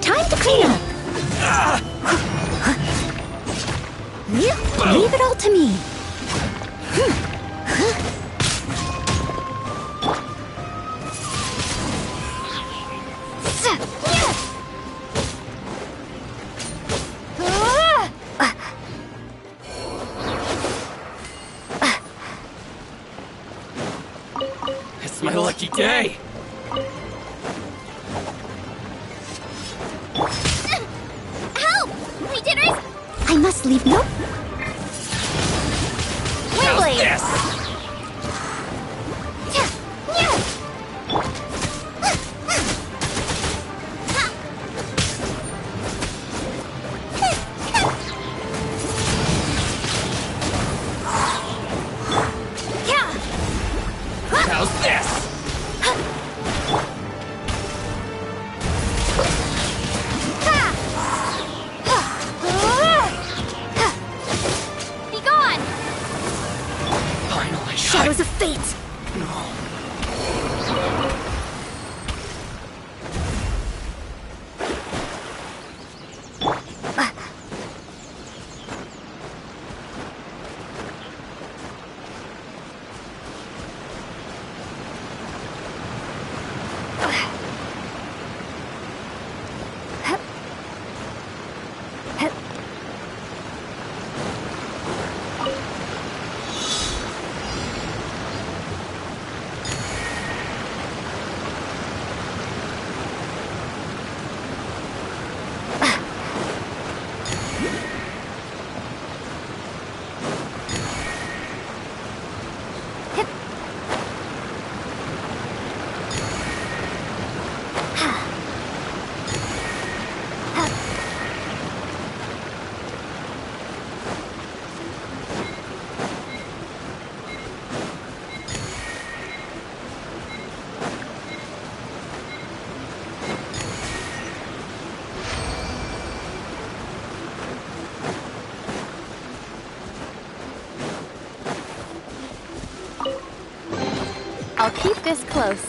[SPEAKER 14] Time to clean up. Leave it all to me.
[SPEAKER 12] It's my lucky day.
[SPEAKER 2] Help! My dinner's...
[SPEAKER 14] I must leave no.
[SPEAKER 2] Windblade!
[SPEAKER 12] How's this?
[SPEAKER 2] Be gone!
[SPEAKER 12] Finally.
[SPEAKER 14] Shadows of fate.
[SPEAKER 13] I'll keep this close.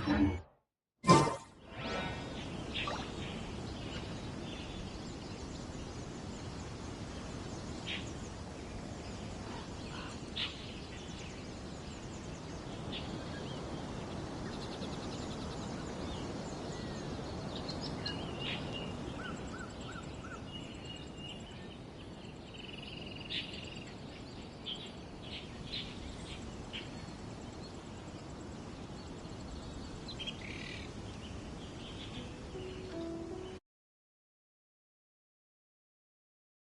[SPEAKER 3] Huh?